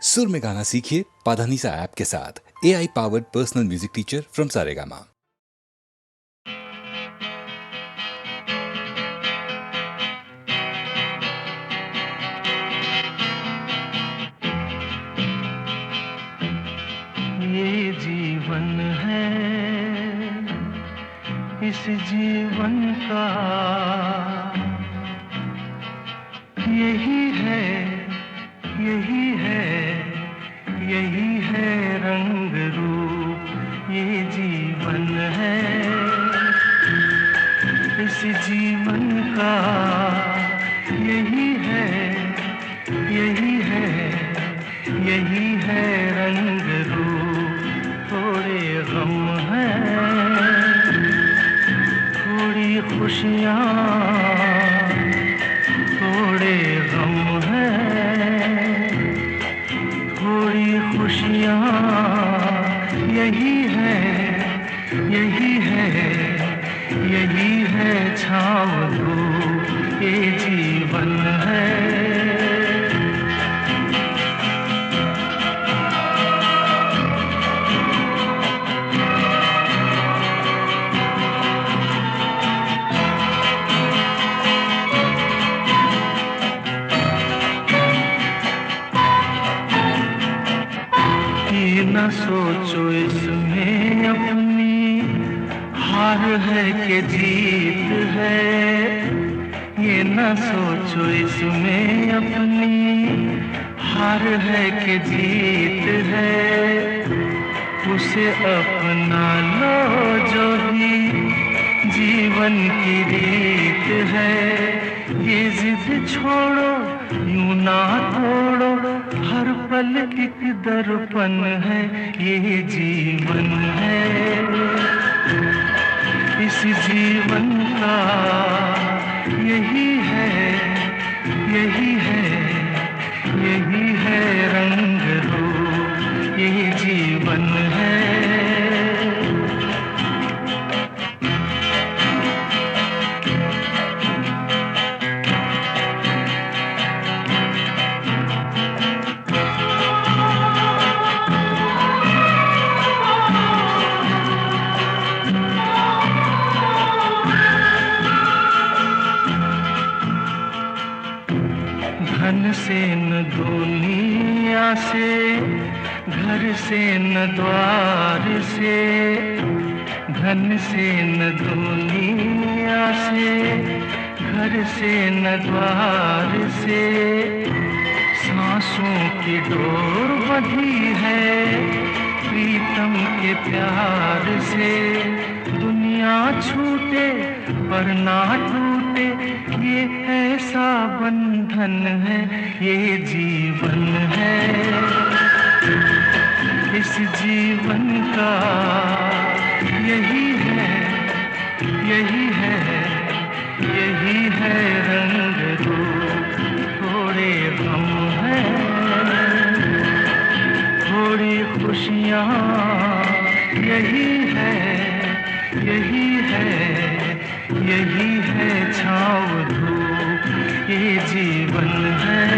सुर में गाना सीखिए पाधानीसा ऐप के साथ। AI powered personal music teacher from Saregama. ये जीवन है, इस जीवन का यही है, यही है, यही है रंग रूप। ये जीवन है, इस जीवन का यही है, यही है, यही है रंग रूप। थोड़े गम हैं, थोड़ी खुशियाँ, थोड़े गम हैं, थोड़ी खुशियाँ। यही है, यही है, यही है छाँव धूप। ये जीवन है। न सोचो इसमें अपनी हार है कि जीत है। ये न सोचो इसमें अपनी हार है कि जीत है। उसे अपना लो जो भी जीवन की रीत है। ये जिद छोड़ो, यूं ना तोड़ो, हर पल एक दर्पण है। ये जीवन है, इस जीवन का यही है, यही है, यही है रंग रूप। ये जीवन है। धन से न दुनिया से, घर से न द्वार से। धन से न दुनिया से, घर से न द्वार से। सांसों की डोर बंधी है प्रीतम के प्यार से। दुनिया छूटे पर ना टूटे, ये ऐसा बंधन है। ये जीवन है, इस जीवन का यही है, यही है, यही है रंग रूप। थोड़े गम हैं, थोड़ी खुशियाँ। यही है, यही है, यही है छाँव धूप। ये जीवन है।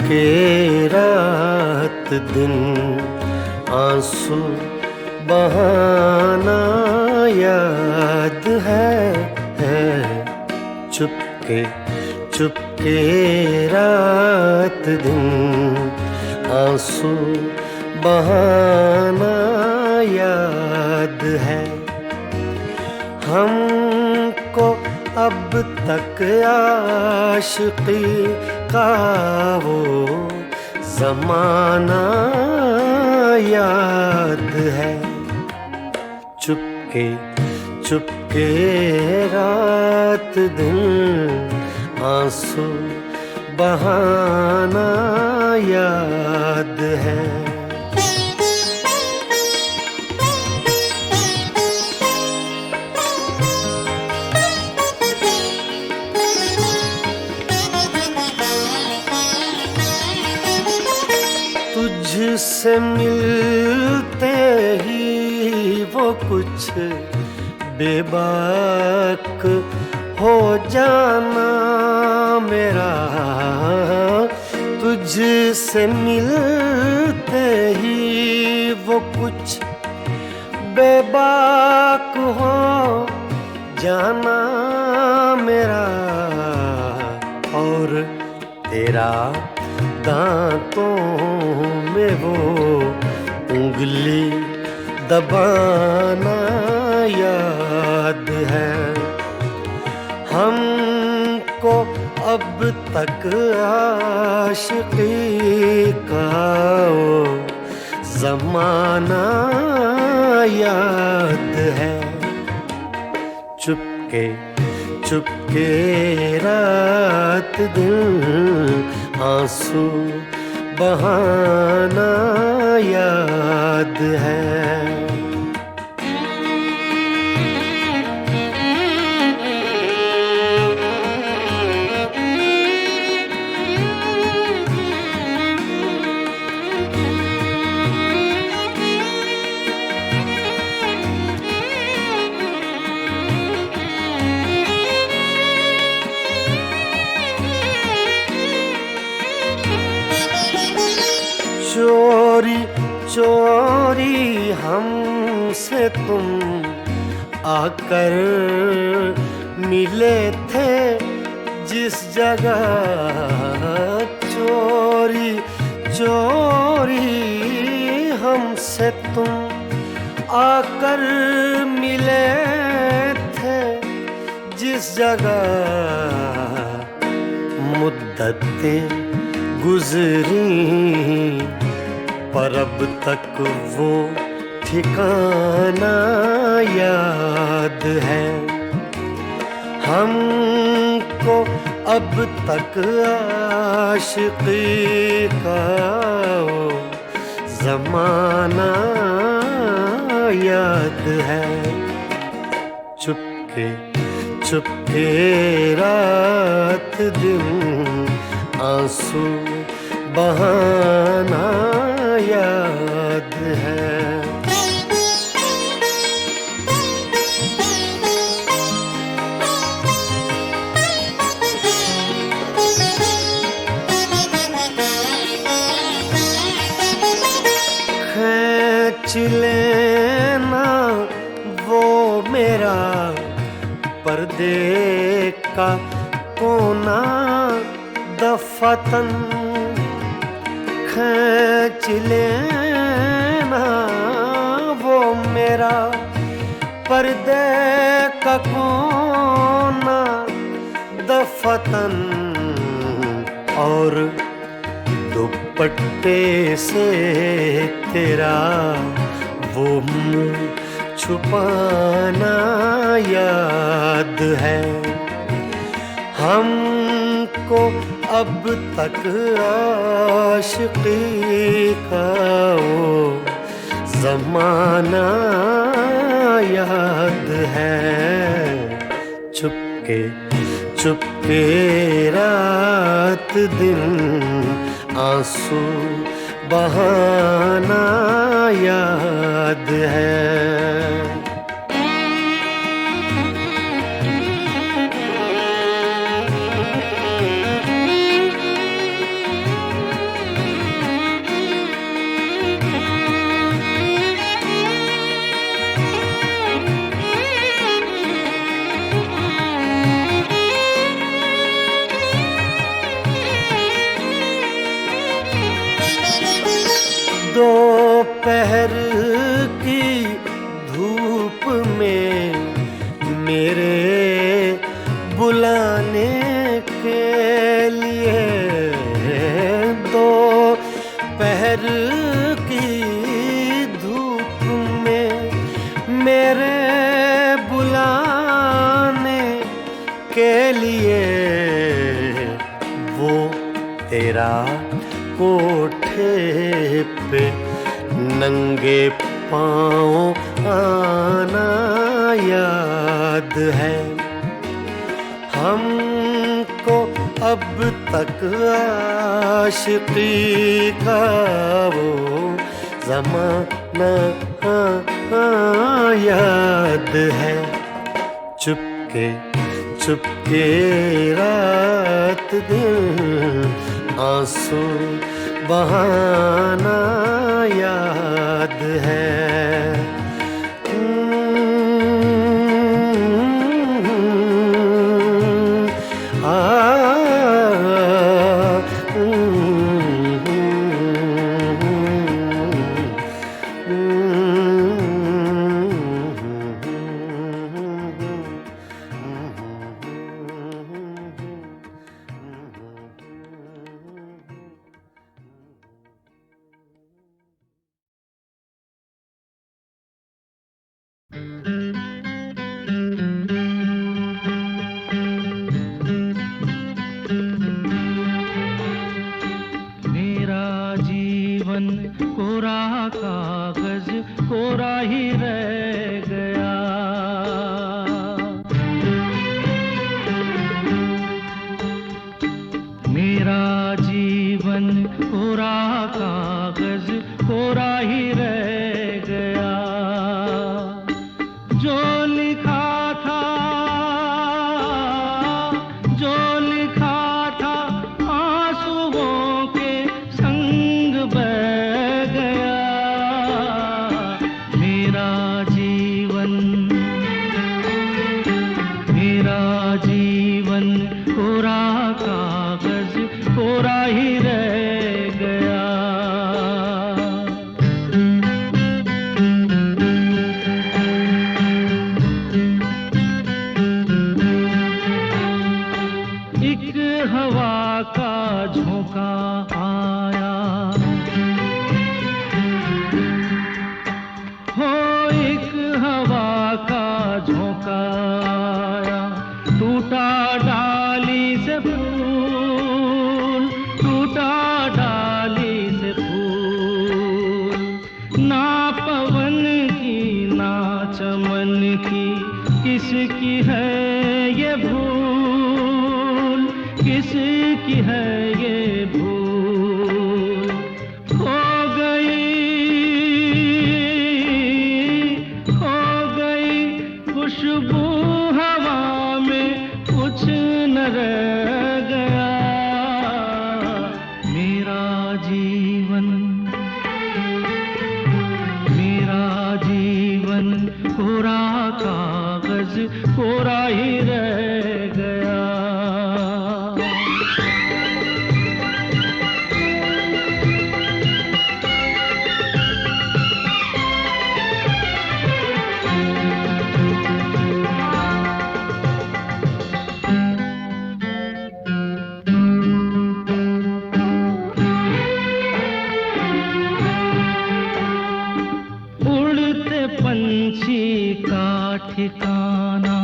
चुपके रात दिन आंसू बहाना याद है। चुपके चुपके रात दिन आंसू बहाना याद है। हमको अब तक आशिकी का वो ज़माना याद है। चुपके चुपके रात दिन आंसू बहाना याद है। तुझसे मिलते ही वो कुछ बेबाक हो जाना मेरा। तुझसे मिलते ही वो कुछ बेबाक हो जाना मेरा। और तेरा दांतों में वो उंगली दबाना याद है। हमको अब तक आशिकी का वो ज़माना याद है। चुपके चुपके रात दिन आंसू बहाना याद है। चोरी चोरी हमसे तुम आकर मिले थे जिस जगह। चोरी चोरी हमसे तुम आकर मिले थे जिस जगह। मुद्दतें गुजरी पर अब तक वो ठिकाना याद है। हमको अब तक आशिकी का वो ज़माना याद है। चुपके चुपके रात दिन आंसू बहाना याद है। खींच लेना वो मेरा पर्दे का कोना दफतन। खींच लेना वो मेरा पर्दे का कोना दफतन। और दुपट्टे से तेरा वो मुँह छुपाना याद है। हमको अब तक आशिकी का वो ज़माना याद है। चुपके चुपके रात दिन आंसू बहाना याद है। दोपहर की धूप में मेरे बुलाने के लिए, दोपहर की धूप में मेरे बुलाने के लिए वो तेरा कोठे पे नंगे पाँव आना याद है। हमको अब तक आशिकी का वो ज़माना याद है। चुपके चुपके रात दिन आंसू बहाना याद है। मेरा जीवन कोरा कागज कोरा ही रह गया। मेरा जीवन कोरा कागज कोरा ही रह गया। जो लिखा था, जो लिखा था आंसुओं के संग बह गया। मेरा जीवन कोरा कागज कोरा ही रह गया। एक हवा का झोंका आया, हो एक हवा का झोंका आया। टूटा डाली से फूल, टूटा डाली से फूल। ना पवन की ना चमन की किसकी है ये भूल, किसकी है ये भूल। खो गई खुशबू हवा में, कुछ न रह गया। मेरा जीवन कोरा कागज कोरा ही रह गया। उड़ते पंछी का ठिकाना,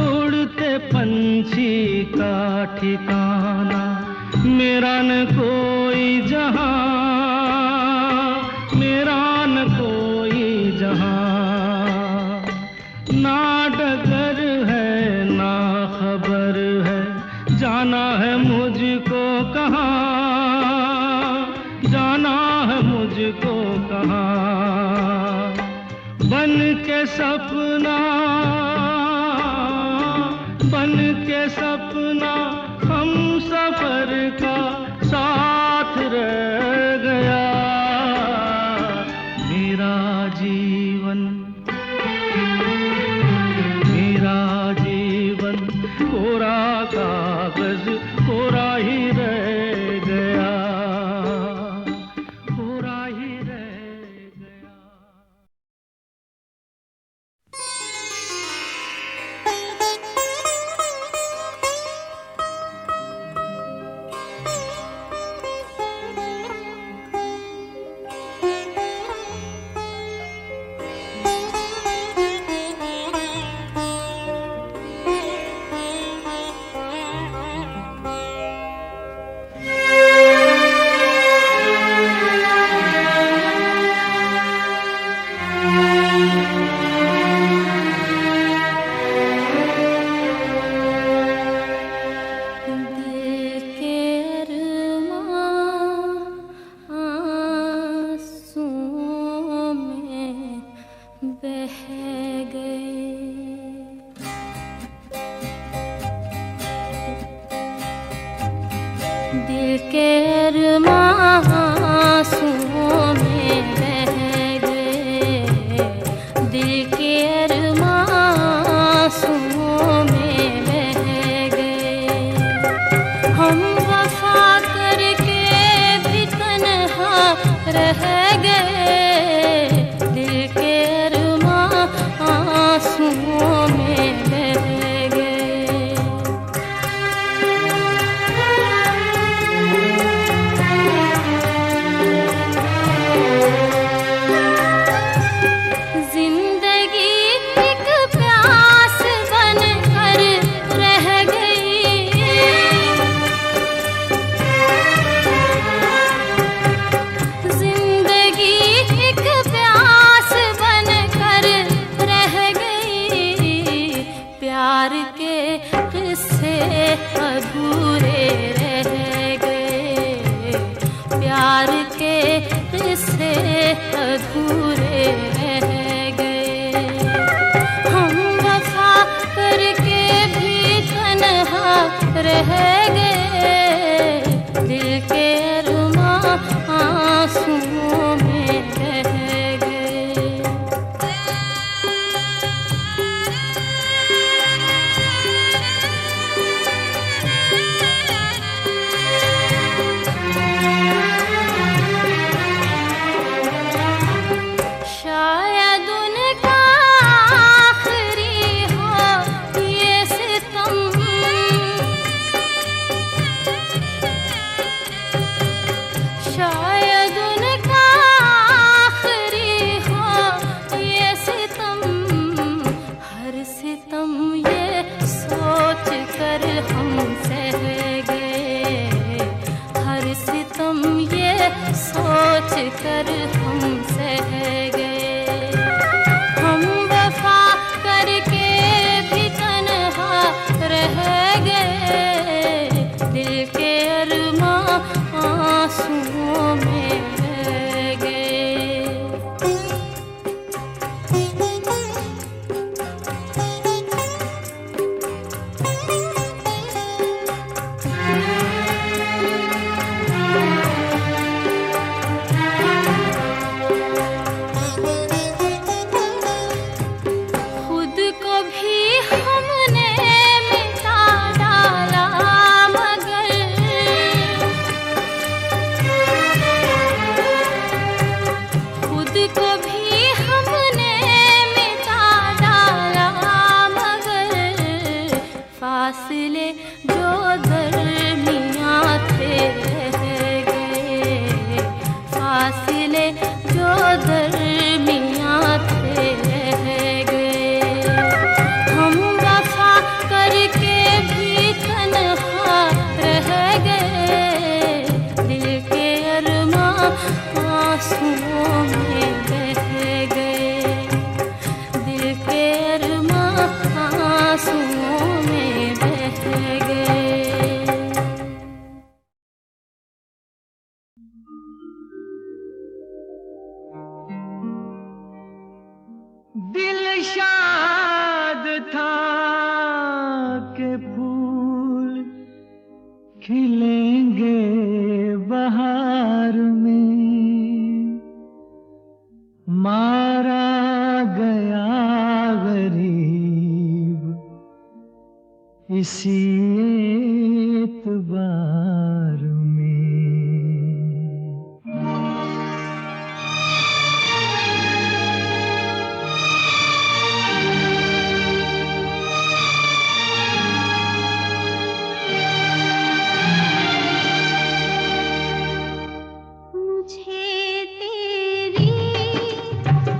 उड़ते पंछी का ठिकाना। मेरा न कोई जहां, मेरा न कोई जहां। ना डगर है ना खबर है, जाना है मुझको कहाँ, जाना है मुझको कहाँ। बन के सपना, बन के सपना हम सफर का साथ रह गया। मेरा जीवन कोरा कागज कोरा ही रह गया। दिल के अरमां आंसुओं में बह गए, दिल के अरमां आंसुओं में बह गए। हम वफा करके भी तन्हा रह गए, दिल के अरमां आंसुओं में बह गए। जिंदगी एक प्यास बनकर रह गई, जिंदगी एक प्यास बनकर रह गई। प्यार के किस्से अधूरे रह गए, प्यार के किस्से अधूरे रह गए। हम वफा करके भी तन्हा रह गए, दिल के अरमां आंसुओं में बह गए। शायद उनका आखिरी हो ये सितम, शायद उनका आखिरी हो ये सितम। हर सितम ये सोच कर हम सह गए, हर सितम ये सोच कर हम सह गए। हम वफा करके भी तन्हा रह गए, दिल के अरमां आंसुओं में बह गए। खुद को भी हमने मिटा डाला, मगर खुद को भी हमने मिटा डाला, मगर फासले जो दरमियां थे रह गए, फासले जो दरमियां थे रह गए। हम वफा करके भी तन्हा रह गए, दिल के अरमां आंसुओं में बह गए, दिल के अरमां आंसुओं में बह गए। दिल शाद था के फूल खिलेंगे बहार में, मारा गया गरीब इसी एतबार में। मुझे तेरी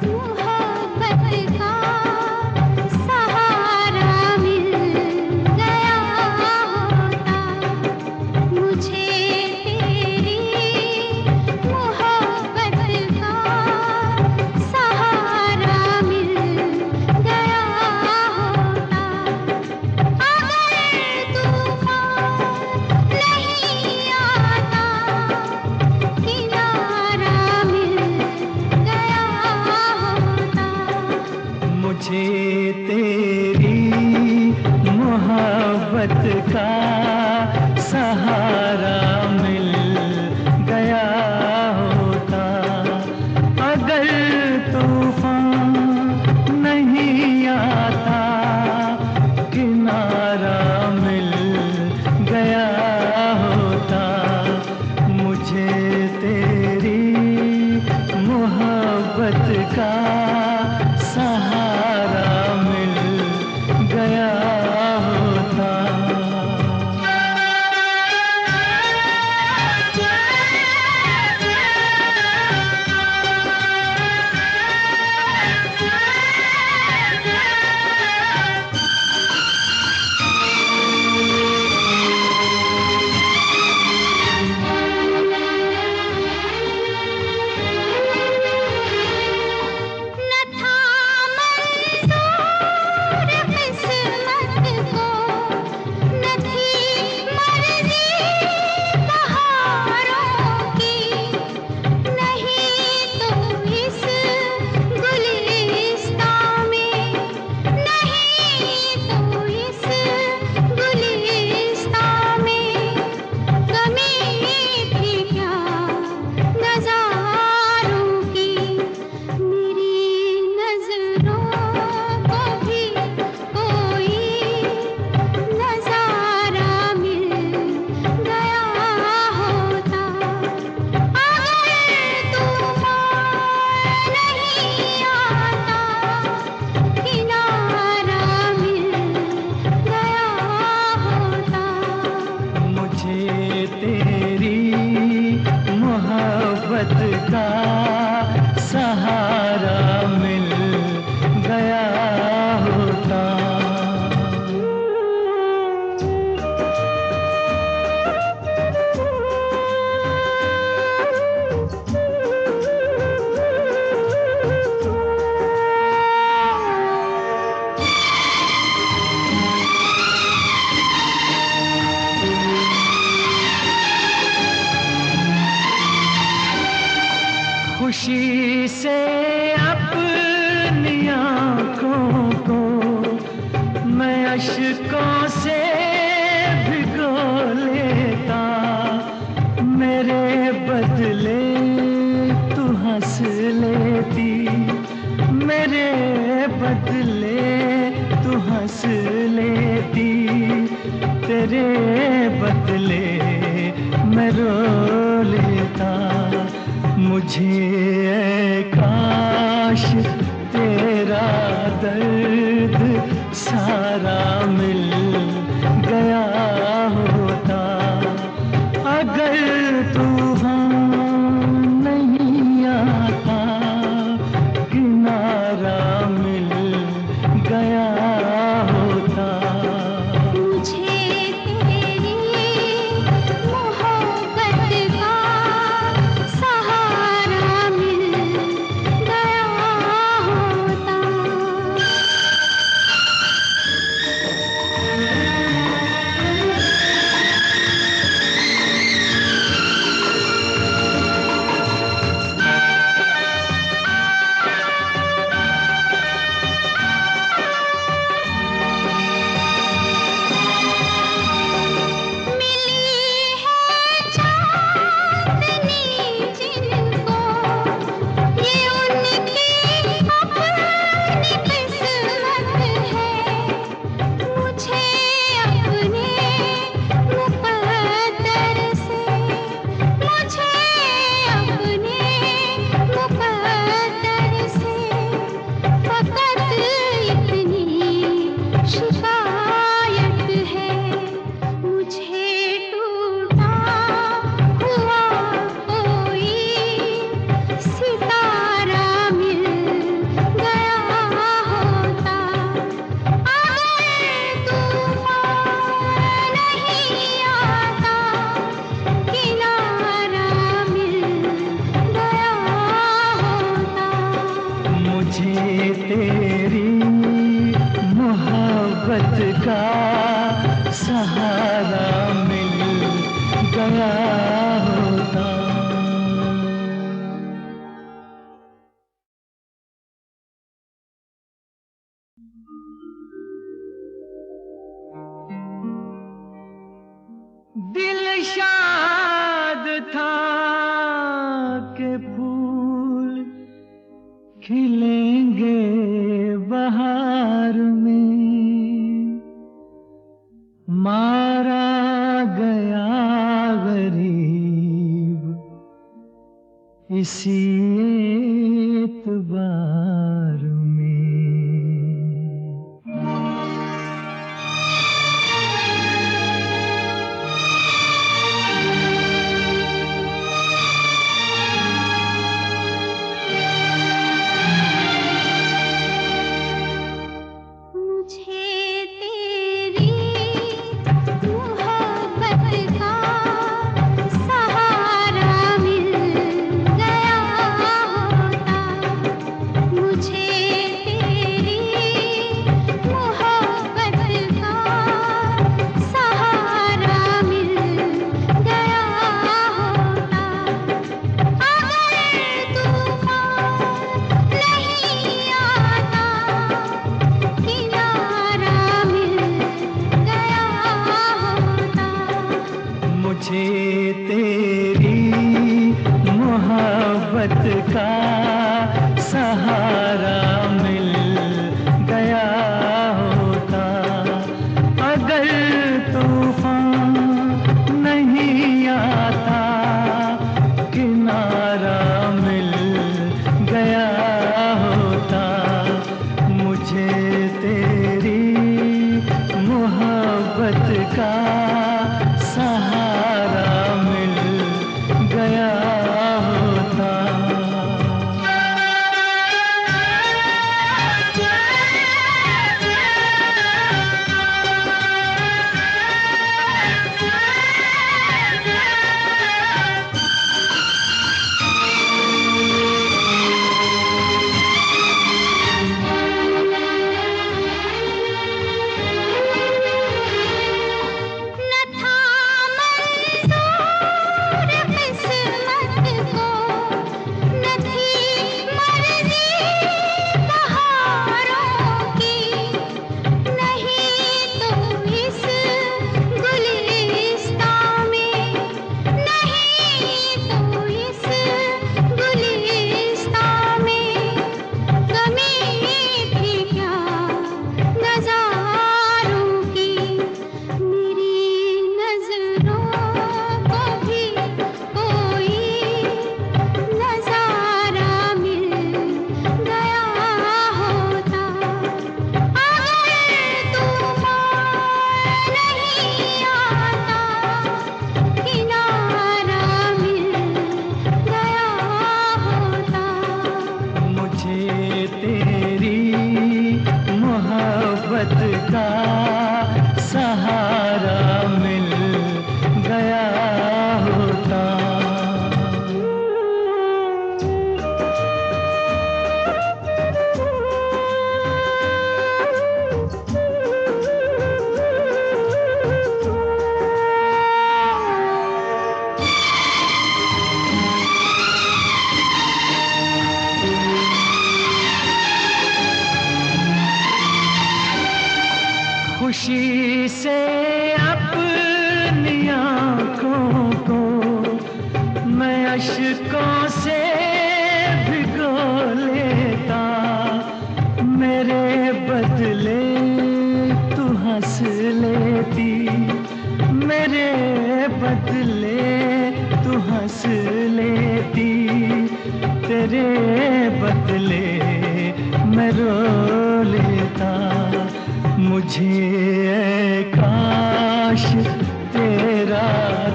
मोहब्बत का सहारा मिल गया होता, मुझे तेरी मोहब्बत का सहारा मिल गया होता। अगर तूफान नहीं आता, किनारा मिल गया होता। मुझे तेरी मोहब्बत का सहारा मिल गया होता। अगर तूफान नहीं आता, किनारा मिल गया होता। मुझे तेरी मोहब्बत का सहारा मिल गया होता। न था मंजूर किस्मत को, न थी मर्जी बहारों की। नहीं तो इस गुलिस्तां में, नहीं तो इस गुलिस्तां में कमी थी क्या नज़ारों की। मेरी नज़रों को भी कोई नज़ारा मिल गया होता। अगर तूफान नहीं आता, किनारा मिल गया होता। मुझे तेरी मोहब्बत का सहारा मिल गया होता। खुशी से अपनी आँखों को मैं अश्कों से भिगो लेता। मेरे बदले तू हंस लेती, मेरे बदले तू हंस लेती। तेरे बदले मैं रो लेता। मुझे ऐ काश तेरा दर्द सारा मिल गया होता। अगर तूफान नहीं आता, किनारा मिल गया होता। मुझे तेरी मोहब्बत का सहारा मिल गया होता। मिली है चांदनी जिनको, ये उनकी अपनी किस्मत है। मुझे अपने मुक़द्दर से, मुझे अपने मुक़द्दर से फ़क़त इतनी शिकायत है। मुझे टूटा हुआ कोई सितारा मिल गया होता। अगर तूफान नहीं आता, किनारा मिल गया होता। मुझे तेरी मोहब्बत का सहारा मिल गया होता। दिल इसी एतबार में। मुझे तेरी मोहब्बत का सहारा मिल गया होता। मुझे तेरी मोहब्बत का सहारा मिल गया होता। अगर तूफान नहीं आता, किनारा मिल गया होता। मुझे तेरी मोहब्बत का सहारा मिल गया होता। अगर तूफान नहीं आता, किनारा मिल गया होता। मुझे तेरी मोहब्बत का सहारा मिल गया होता। न था मंजूर किस्मत को, न थी मर्जी बहारों की। नहीं तो इस गुलिस्तां में, नहीं तो इस गुलिस्तां में कमी थी क्या नज़ारों की। मेरी नज़रों को भी कोई नज़ारा मिल गया होता। अगर तूफान नहीं आता, किनारा मिल गया होता। मुझे तेरी मोहब्बत का सहारा मिल गया होता। खुशी से अपनी आँखों को मैं अश्कों से भिगो लेता। मेरे बदले तू हंस लेती, मेरे बदले तू हंस लेती। तेरे बदले मैं रो लेता। मुझे ऐ काश तेरा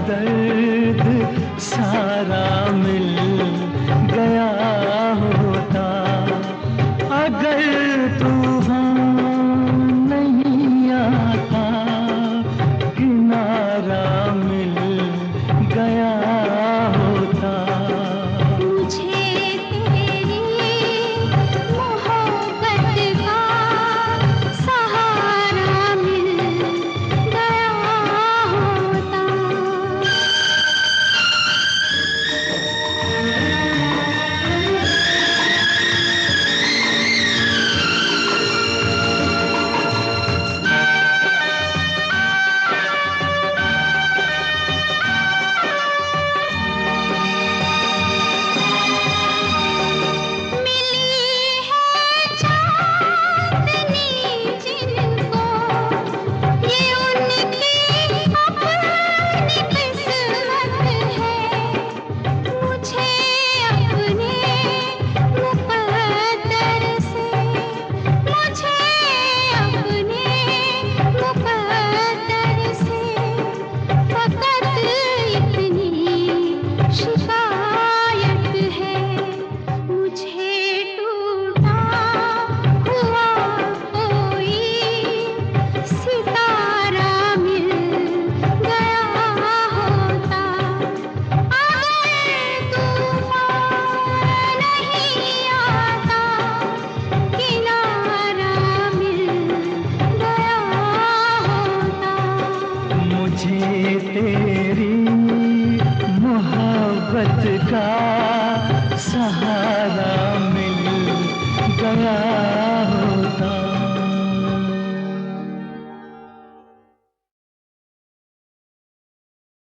दर्द सारा मिल गया होता। अगर तूफान नहीं आता, किनारा मिल गया होता। मुझे तेरी मोहब्बत का सहारा मिल गया होता। तेरी मोहब्बत का सहारा मिल गया